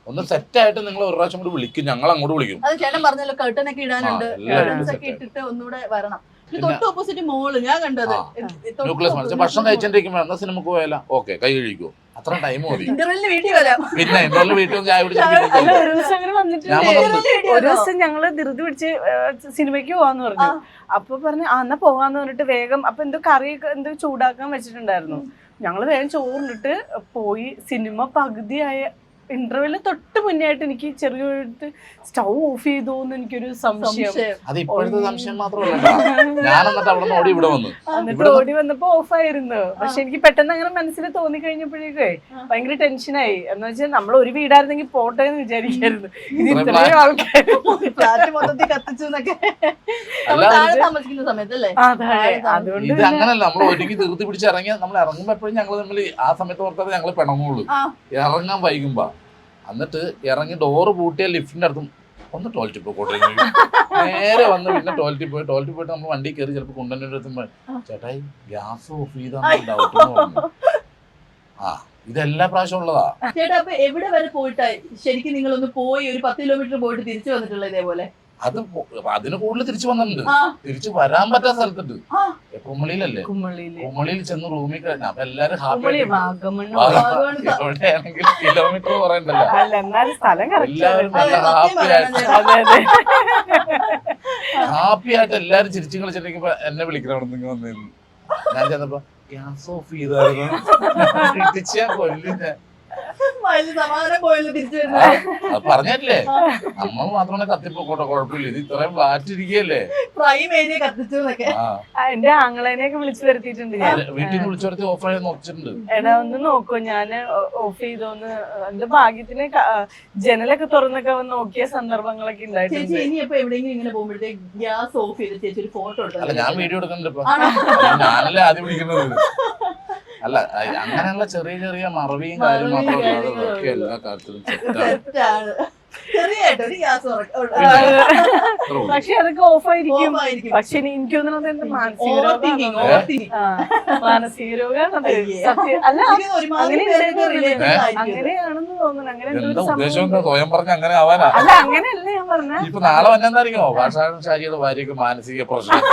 ഒന്ന് സെറ്റ് ആയിട്ട് നിങ്ങൾ ഒരു പ്രാവശ്യം കൂടി വിളിക്കും, ഞങ്ങൾ അങ്ങോട്ട് വിളിക്കും. അത് ചേട്ടൻ പറഞ്ഞല്ലോ കർട്ടനൊക്കെ ഇടാനുണ്ട്, കർട്ടൻസ് ഒക്കെ ഇട്ടിട്ട് ഒന്നുകൂടെ വരണം. തൊട്ട് ഓപ്പോസിറ്റ് മോള് ഞാൻ കണ്ടത് ന്യൂക്ലിയസ് ഭക്ഷണം കഴിച്ചോണ്ടിരിക്കുമ്പോ എന്നാ സിനിമക്ക് പോയാലോ, ഓക്കെ കൈ കഴിക്കുമോ, അത്ര ടൈം മതി. ഇന്റർവെല്ലിന് വീട്ടിൽ വരാം. പിന്നെ ഇന്റർവെല്ലിൽ വീട്ടിൽ ചായ ഒരു ദിവസം അങ്ങനെ വന്നിട്ടുണ്ട്. ഒരു ദിവസം ഞങ്ങള് ധൃതി പിടിച്ച് സിനിമയ്ക്ക് പോവാന്ന് പറഞ്ഞു. അപ്പൊ പറഞ്ഞു എന്നാ പോവാന്ന് പറഞ്ഞിട്ട് വേഗം അപ്പൊ എന്തോ കറിയൊക്കെ എന്തോ ചൂടാക്കാൻ വെച്ചിട്ടുണ്ടായിരുന്നു. ഞങ്ങള് വേഗം ചോറിനിട്ട് പോയി. സിനിമ പകുതിയായ ഇന്റർവെല്ലിന് തൊട്ട് മുന്നേ ആയിട്ട് എനിക്ക് ചെറിയൊരു സ്റ്റൗ ഓഫ് ചെയ്തോന്ന് എനിക്കൊരു സംശയം. അത് ഇപ്പോഴത്തെ സംശയം മാത്രമല്ല, ഞാൻ എന്നിട്ട് അവിടെ ഓടി ഇവിടെ വന്നു. എന്നിട്ട് ഓടി വന്നപ്പോ ഓഫായിരുന്നു. പക്ഷെ എനിക്ക് പെട്ടെന്ന് അങ്ങനെ മനസ്സിൽ തോന്നി കഴിഞ്ഞപ്പോഴേക്കേ ഭയങ്കര ടെൻഷനായി. എന്ന് വെച്ചാൽ നമ്മൾ ഒരു വീടായിരുന്നെങ്കിൽ പോട്ടെ എന്ന് വിചാരിക്കായിരുന്നു. ഇത് ഇത്രയും ആൾക്കാർ ഫ്ലാറ്റ് മൊത്തത്തിൽ കത്തിച്ചു എന്നൊക്കെ താമസിക്കുന്ന സമയത്തല്ലേ. അതുകൊണ്ട് ഇത് അങ്ങനല്ല, നമ്മൾ ഒരുങ്ങി തീർത്തി പിടിച്ച് ഇറങ്ങിയ നമ്മൾ ഇറങ്ങുമ്പോ എപ്പോഴും ഞങ്ങൾ തമ്മിൽ ആ സമയത്ത് ഓർത്തത് ഞങ്ങൾ പിണങ്ങുള്ളൂ ഇറങ്ങാൻ വൈകുമ്പോ. എന്നിട്ട് ഇറങ്ങി ഡോറ് പൂട്ടിയ ലിഫ്റ്റിന്റെ അടുത്തും ഒന്ന് ടോയ്ലറ്റിൽ പോയിക്കോട്ടെ, നേരെ വന്ന് പിന്നെ ടോയ്ലറ്റിൽ പോയിട്ട് നമ്മൾ വണ്ടി കയറി ചിലപ്പോൾ കുണ്ടൻ്റെ അടുത്തുമ്പോ ചേട്ടായി ഗ്യാസ് ഓഫ് ചെയ്താൽ ഡൗട്ട് പറഞ്ഞു. ഇതെല്ലാ പ്രാവശ്യം ഉള്ളതാ ചേട്ടാ. അപ്പൊ എവിടെ വരെ പോയിട്ടാ ശരിക്കും നിങ്ങളൊന്ന് പോയി ഒരു 10 കിലോമീറ്റർ പോയിട്ട് തിരിച്ചു വന്നിട്ടുള്ള ഇതേപോലെ? അതിന് കൂടുതൽ തിരിച്ചു വന്നിട്ടുണ്ട്. തിരിച്ചു വരാൻ പറ്റാത്ത സ്ഥലത്തുണ്ട്. കുമളിയിലല്ലേ, കുമളിയിൽ ചെന്ന് റൂമിൽ കഴിഞ്ഞാൽ അപ്പൊ എല്ലാരും ഹാപ്പി. എവിടെയാണെങ്കിൽ കിലോമീറ്റർ പറയണ്ടല്ലോ, എല്ലാവരും നല്ല ഹാപ്പി ആയിട്ട് എല്ലാരും ചിരിച്ചു കളിച്ചിട്ടിരിക്കുമ്പോ എന്നെ വിളിക്കണം അവിടെ നിങ്ങൾ വന്നിരുന്നു. ഞാൻ ചെന്നപ്പോ ഗ്യാസ് ഓഫ് ചെയ്തായിരുന്നു, കൊല്ലിനെ പറഞ്ഞല്ലേ. നമ്മൾ മാത്രമേ കത്തിപ്പോട്ടെ, കുഴപ്പമില്ല, ഇത് ഇത്രയും ഫ്ലാറ്റിരിക്കല്ലേ. എന്റെ ആങ്ങളേനെയൊക്കെ വിളിച്ചു വരുത്തിയിട്ടുണ്ട്. വീട്ടിൽ നിന്ന് വിളിച്ചു വരുത്തി ഓഫ് ആയി നോക്കിച്ചിട്ടുണ്ട്. എടാ ഒന്ന് നോക്കൂ, ഞാൻ ഓഫ് ചെയ്തോന്ന്. എന്റെ ഭാഗ്യത്തിന് ജനലൊക്കെ തുറന്നൊക്കെ നോക്കിയ സന്ദർഭങ്ങളൊക്കെ ഉണ്ടായിട്ടുണ്ട്. അല്ല, ഞാൻ വീഡിയോ എടുക്കുന്നുണ്ട് ഇപ്പൊ, ഞാനല്ലേ ആദ്യം വിളിക്കുന്നത്. അല്ല, അങ്ങനെയുള്ള ചെറിയ ചെറിയ മറവിയും കാര്യം മാത്രമല്ല, അതൊക്കെ എല്ലാ കാര്യത്തിലും സെറ്റാണ്. പക്ഷെ അതൊക്കെ ഓഫായിരിക്കും. പക്ഷെ എനിക്ക് തോന്നുന്നത് എന്ത് മാനസിക രോഗമാണ്. അല്ല, അങ്ങനെയാണെന്ന് തോന്നുന്നു. അങ്ങനെ സ്വയം പറഞ്ഞ അങ്ങനെ ആവാനാ. അല്ല, അങ്ങനെയല്ല ഞാൻ പറഞ്ഞ. ഇപ്പൊ നാളെ വന്നെന്തായിരിക്കോ ഭാഷാണൻ ഷാജിയുടെ ഭാര്യക്ക് മാനസിക പ്രശ്നം.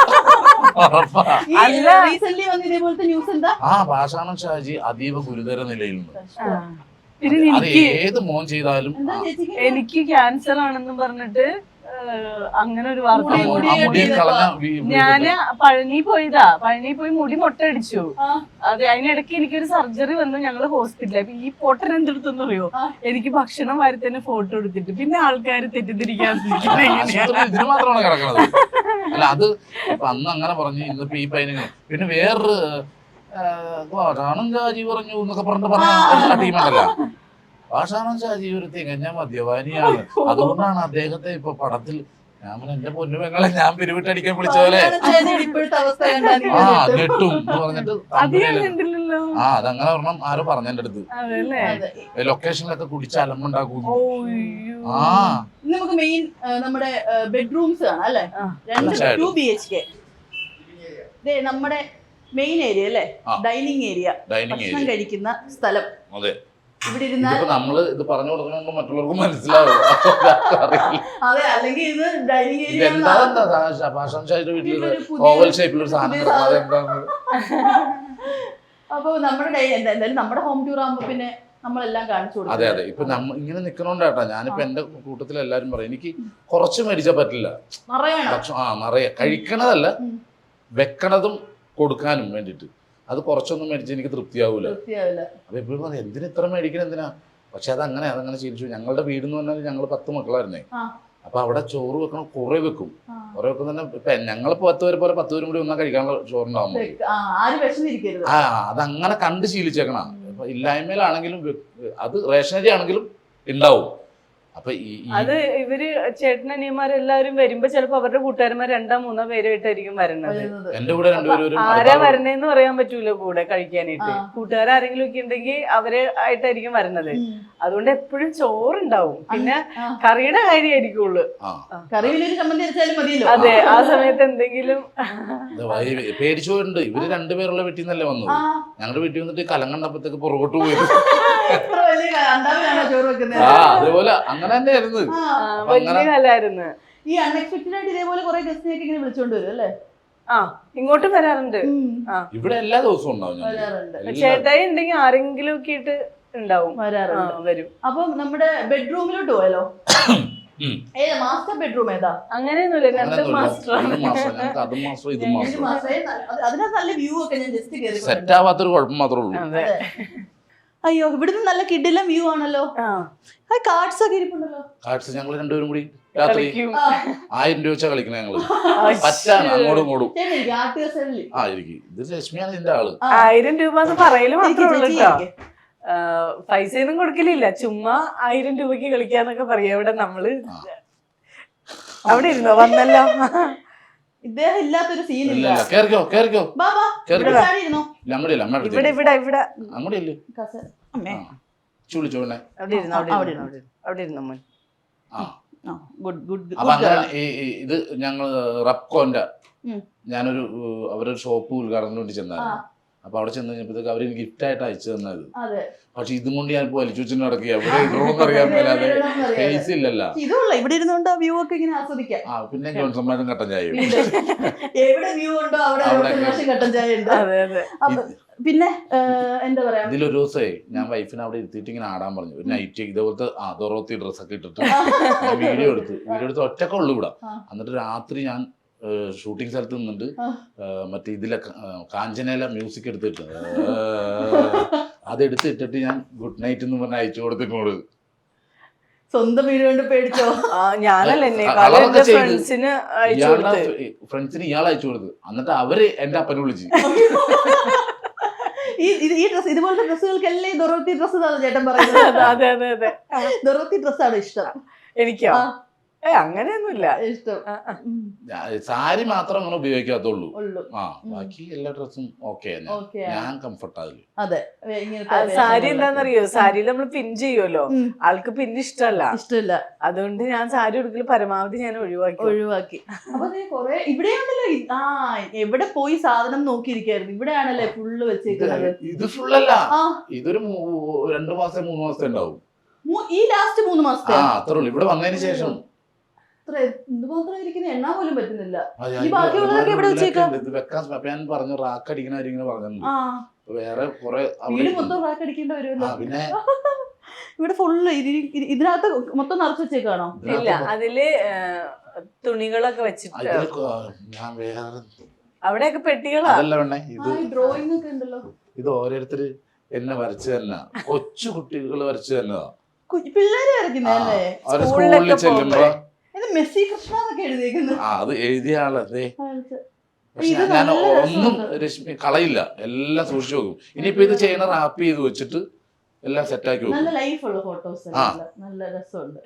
ഭാഷാണൻ ഷാജി അതീവ ഗുരുതര നിലയിലുണ്ട്. അത് ഏത് മോൻ ചെയ്താലും. എനിക്ക് ക്യാൻസർ ആണെന്ന് പറഞ്ഞിട്ട് അങ്ങനെ ഒരു വാർത്ത. ഞാന് പഴനി പോയി മുടി മൊട്ടടിച്ചു. അതെ, അതിനിടയ്ക്ക് എനിക്കൊരു സർജറി വന്നു. ഞങ്ങള് ഹോസ്പിറ്റലിൽ. അപ്പൊ ഈ പൊട്ടൻ എന്തെടുത്തെന്ന് അറിയോ, എനിക്ക് ഭക്ഷണം വാരി തന്നെ ഫോട്ടോ എടുത്തിട്ട് പിന്നെ ആൾക്കാർ തെറ്റിദ്ധരിക്കാൻ. ഇതിന് മാത്രമാണ് കിടക്കുന്നത്. അല്ല, അത് ഇപ്പൊ അന്ന് അങ്ങനെ പറഞ്ഞു, ഇന്നിപ്പോ ഈ പയ്യനെ പിന്നെ വേറൊരു ഭാഷാണൻ ഷാജി പറഞ്ഞു എന്നൊക്കെ പറഞ്ഞ ടീമുണ്ടല്ല. ഭാഷാണൻ ഷാജി ഒരു തികഞ്ഞ മദ്യപാനിയാണ്, അതുകൊണ്ടാണ് അദ്ദേഹത്തെ ഇപ്പൊ പടത്തിൽ ഞാൻ എന്റെ പൊന്നു പെങ്ങളെ ഞാൻ പിരിവിട്ടടിക്കാൻ വിളിച്ച പോലെ ഞെട്ടും എന്ന് പറഞ്ഞിട്ട് അതങ്ങനെ പറഞ്ഞാൽ ആരോ പറഞ്ഞു എന്റെ അടുത്ത്. ലൊക്കേഷനിലൊക്കെ കുടിച്ച് അലമ്പുണ്ടാക്കുന്നു. നമുക്ക് മെയിൻ നമ്മുടെ ബെഡ്റൂംസ് ആണ് അല്ലെ, 2 BHK. നമ്മുടെ മെയിൻ ഏരിയ അല്ലേ, ഡൈനിങ് ഏരിയ, ഭക്ഷണം കഴിക്കുന്ന സ്ഥലം. അതെ, ഇവിടെ ഇരുന്നാൽ നമ്മള് ഇത് പറഞ്ഞു കൊടുക്കണോണ്ട് മറ്റുള്ളവർക്ക് മനസ്സിലാവും. അതെ, അല്ലെങ്കിൽ ഇത് ഡൈനിങ് ഏരിയ. ഓവൽ ഷേപ്പിലൊരു സാധനം. അപ്പൊ നമ്മുടെ എന്തായാലും നമ്മുടെ ഹോം ടൂർ ആകുമ്പോ പിന്നെ നമ്മളെല്ലാം കാണിച്ചു കൊടുക്കും. അതെ അതെ, ഇപ്പൊ ഇങ്ങനെ നിക്കണോണ്ടാട്ടാ ഞാനിപ്പോ എന്റെ കൂട്ടത്തിൽ എല്ലാരും പറയും എനിക്ക് കുറച്ച് മേടിച്ചാൽ പറ്റില്ല. നിറയെ കഴിക്കണതല്ല, വെക്കണതും കൊടുക്കാനും വേണ്ടിട്ട്. അത് കുറച്ചൊന്നും മേടിച്ച് എനിക്ക് തൃപ്തിയാവൂല. അപ്പൊ എപ്പോഴും പറയാം എന്തിനാ ഇത്ര മേടിക്കണം, എന്തിനാ. പക്ഷെ അതങ്ങനെ ശീലിച്ചു. ഞങ്ങളുടെ വീടെന്ന് പറഞ്ഞാൽ ഞങ്ങൾ 10 മക്കളായിരുന്നേ. അപ്പൊ അവിടെ ചോറ് വെക്കണം, കുറെ വെക്കും. കുറെ വെക്കും തന്നെ. ഇപ്പൊ ഞങ്ങളിപ്പോ 10 പേരെ പോലെ 10 പേരും കൂടി ഒന്നാ കഴിക്കാനുള്ള ചോറുണ്ടാവുമ്പോ അതങ്ങനെ കണ്ട് ശീലിച്ചേക്കണം. ഇപ്പൊ ഇല്ലായ്മയിലാണെങ്കിലും അത് റേഷനറി ആണെങ്കിലും ഉണ്ടാവും. അപ്പൊ അത് ഇവര് ചേട്ടനനിയന്മാരെല്ലാരും വരുമ്പോ ചിലപ്പോ അവരുടെ കൂട്ടുകാരന്മാർ 2-3 പേരായിട്ടായിരിക്കും വരുന്നത്. എന്റെ കൂടെ 2 പേരും ആരാ വരണേന്ന് പറയാൻ പറ്റൂല കൂടെ കഴിക്കാനായിട്ട്. കൂട്ടുകാരെങ്കിലും ഒക്കെ ഉണ്ടെങ്കിൽ അവരെ ആയിട്ടായിരിക്കും വരുന്നത്. അതുകൊണ്ട് എപ്പോഴും ചോറുണ്ടാവും. പിന്നെ കറിയുടെ കാര്യമായിരിക്കുള്ളൂ. അതെ, ആ സമയത്ത് എന്തെങ്കിലും പേടിച്ചോണ്ട് ഇവര് 2 പേരുള്ള വീട്ടിൽ നിന്നല്ലേ വന്നത്. ഞങ്ങളുടെ വീട്ടിൽ വന്നിട്ട് കലം കണ്ടപ്പോഴത്തേക്ക് പുറകോട്ട് പോയത്. അണ്ടാവിലാണോ ചോറ് വെക്കുന്നത്? ആ അതേപോലെ അങ്ങനെ തന്നെയായിരുന്നു. വലിയ കലായിരുന്നു. ഈ അൺഎക്സ്പെക്ടഡ് ആയിട്ട് ഇതേപോലെ കുറെ ഗസ്റ്റിനെയൊക്കെ ഇങ്ങനെ വിളിച്ചോണ്ട് വരും അല്ലേ? ആ ഇങ്ങോട്ടും വരാറുണ്ട്. ഇവിടെ എല്ലാ ദിവസവും ഉണ്ടാവും ഞങ്ങൾ. വരാറുണ്ട്. ചേട്ടായി ഉണ്ടെങ്കിൽ ആരെങ്കിലും ഒക്കെ ആയിട്ട് ഉണ്ടാവും, വരാറുണ്ട്. വരും. അപ്പം നമ്മുടെ ബെഡ്റൂമിലോട്ട് പോയാലോ? ഏതാ മാസ്റ്റർ ബെഡ്റൂം ഏതാ? അങ്ങനെയൊന്നുമില്ല, രണ്ടും മാസ്റ്റർ. അതിനകത്ത് നല്ല വ്യൂ ഒക്കെ ഞാൻ ജസ്റ്റ് കയറി. സെറ്റ് ആവാത്തൊരു കുഴപ്പം മാത്രമേ ഉള്ളൂ. അതെ. അയ്യോ ഇവിടുന്ന് നല്ല കിടിലം വ്യൂ ആണല്ലോ. കാർഡ്സ് ഒക്കെ ഇരിപ്പുണ്ടല്ലോ. കാർഡ്സ് ഞങ്ങൾ രണ്ടുപേരും കൂടി രാത്രി കളിക്കും. 1000 രൂപ വെച്ചാ കളിക്കണേ ഞങ്ങള്. പറ്റാണ് അങ്ങോട്ടും ഇങ്ങോട്ടും. ആ ഇരിക്കും. ഇത് രശ്മിയാണ് ഇതിന്റെ ആള്. 1000 രൂപ എന്ന് പറയല് മാത്രമേ ഉള്ളൂ കേട്ടോ. പൈസ ഒന്നും കൊടുക്കലില്ല, ചുമ്മാ 1000 രൂപയ്ക്ക് കളിക്കാന്നൊക്കെ പറയാ. ഇവിടെ നമ്മള് അവിടെ ഇരുന്നോ? വന്നല്ലോ. ഇദ്ദേഹം ഇല്ലാത്തൊരു സീൻ ഇല്ല. കേറിക്കോ കേറിക്കോ ബാബാ കേറിക്കോ. ഇരുന്നോ? ഞമ്മടില്ല അമ്മ ഇവിടെ ഇവിടെ ഇവിടെ അങ്ങോട്ടില്ലേ ചുളിച്ചോണേ. അവിടെ ഇരുന്നോ, അവിടെ ഇരുന്നോ, അവിടെ ഇരുന്നോ മോൻ. അപ്പൊ അങ്ങനെ ഇത് ഞങ്ങൾ റബ്കോന്റെ ഞാനൊരു അവരൊരു ഷോപ്പ് ഉദ്ഘാടനത്തിന് വേണ്ടി ചെന്നായിരുന്നു. അപ്പൊ അവിടെ ചെന്ന് കഴിഞ്ഞപ്പോഴത്തേക്ക് അവര് ഗിഫ്റ്റ് ആയിട്ട് അയച്ചു തന്നത്. പക്ഷെ ഇതും കൊണ്ട് ഞാൻ വലിച്ചു വെച്ചു നടക്കുക. എവിടെ ഇടണമെന്ന് അറിയാൻ മേലാതെ സ്പേസ് ഇല്ലല്ലോ. ഇതുള്ള ഇവിടെ ഇരുന്നുകൊണ്ട് ആ വ്യൂ ഒക്കെ ഇങ്ങനെ ആസ്വദിക്കാം. ആ പിന്നെ ജോൺസന്മാരും കട്ടൻ ചായ എവിടെ വ്യൂ ഉണ്ടോ അവിടെ കട്ടൻ ചായ ഉണ്ട്. പിന്നെ എന്താ പറയാ, ഇതിലൊരു ദിവസമേ ഞാൻ വൈഫിനെ അവിടെ ഇരുത്തിയിട്ട് ഇങ്ങനെ ആടാൻ പറഞ്ഞു. ഒരു നൈറ്റ് ഇതേപോലത്തെ ദൊറോത്തി ഡ്രസ്സൊക്കെ ഇട്ടിട്ട് വീഡിയോ എടുത്ത് ഒറ്റക്കെ ഉള്ളു ഇവിടെ. എന്നിട്ട് രാത്രി ഞാൻ ഷൂട്ടിംഗ് സ്ഥലത്ത് നിന്നിട്ട് മറ്റേ ഇതിലെ കാഞ്ചനയില മ്യൂസിക് എടുത്തിട്ട് അതെടുത്തിട്ടിട്ട് ഞാൻ ഗുഡ് നൈറ്റ് എന്ന് പറഞ്ഞ് അയച്ചു കൊടുത്തിങ്ങോട്. സ്വന്തം വീട് കൊണ്ട് പേടിച്ചോ? ഞാനല്ലേ ഫ്രണ്ട്സിന് ഇയാൾ അയച്ചു കൊടുത്തു. എന്നിട്ട് അവര് എന്റെ അപ്പനെ വിളിച്ചു. ഈ ഡ്രസ് ഇതുപോലത്തെ ഡ്രസ്സുകൾക്കല്ലേ ദൊറോത്തി ഡ്രസ് ചേട്ടൻ പറയുന്നത്? അതെ അതെ അതെ, ദൊറോത്തി ഡ്രസ്സാണ് ഇഷ്ടം. എനിക്കോ? അങ്ങനെയൊന്നുമില്ല, ഇഷ്ടം. സാരി മാത്രം അങ്ങനെ ഉപയോഗിക്കാത്തുള്ളൂ. ബാക്കി എല്ലാ ഡ്രസ്സും ഓക്കെ, ഞാൻ കംഫർട്ട് അതില്. അതെ, സാരി എന്താന്നറിയോ, സാരിയിൽ നമ്മൾ പിൻ ചെയ്യുമല്ലോ, ആൾക്ക് പിൻ ഇഷ്ടമല്ല. അതുകൊണ്ട് ഞാൻ സാരി എടുക്കല് പരമാവധി ഞാൻ ഒഴിവാക്കി. അപ്പൊ കൊറേ ഇവിടെയാണല്ലോ. എവിടെ പോയി സാധനം നോക്കിയിരിക്കായിരുന്നു. ഇവിടെയാണല്ലേ ഫുള്ള് വെച്ചേക്കുന്നത്. ഇത് ഫുള്ളല്ല, ഇതൊരു 2 മാസം 3 മാസത്തെ ഉണ്ടാവും. ഈ ലാസ്റ്റ് 3 മാസത്തെ അത്രേ ഉള്ളൂ. ഇവിടെ വന്നതിന് ശേഷം എന്തുമാത്രം ഇരിക്കുന്ന എണ്ണാൻ പോലും പറ്റുന്നില്ല. ഈ ബാക്കിയുള്ളതൊക്കെ എവിടെ വെച്ചേക്കാം? ഞാൻ പറഞ്ഞു റാക്ക് അടിക്കണ പറഞ്ഞു. വേറെ കുറെ വീട് മൊത്തം റാക്ക് അടിക്കേണ്ടി വരുമല്ലോ. പിന്നെ ഇവിടെ ഫുള്ള് ഇതിനകത്ത് മൊത്തം നിറച്ച് വെച്ചേക്കാണോ? ഇല്ല, അതില് തുണികളൊക്കെ വെച്ചിട്ട് ഞാൻ വേറെ അവിടെയൊക്കെ പെട്ടികളാ. അതല്ല വേണേ, ഇത് ഡ്രോയിങ് ഒക്കെ ഉണ്ടല്ലോ. ഇത് ഓരോരുത്തര് എന്നെ വരച്ചു തന്നെ, കൊച്ചു കുട്ടികൾ വരച്ചു തന്നതാ. പിള്ളേര് വരയ്ക്കുന്നല്ലേ? അവരെ സ്കൂളിൽ ചെല്ലുമ്പോ മെസ്സി കൃഷ്ണ എന്നൊക്കെ എഴുതിയേക്കുന്നത്. അത് എഴുതിയ ആളതെ. ഞാൻ ഒന്നും രശ്മി കളയില്ല, എല്ലാം സൂക്ഷിച്ചു നോക്കും. ഇനിയിപ്പോ ഇത് ചെയ്യണ റാപ്പ് ചെയ്ത് വെച്ചിട്ട് എല്ലാം സെറ്റാക്കി വെക്കും. നല്ല ലൈഫ് ഉള്ള ഫോട്ടോസ്, നല്ല രസമുണ്ട്.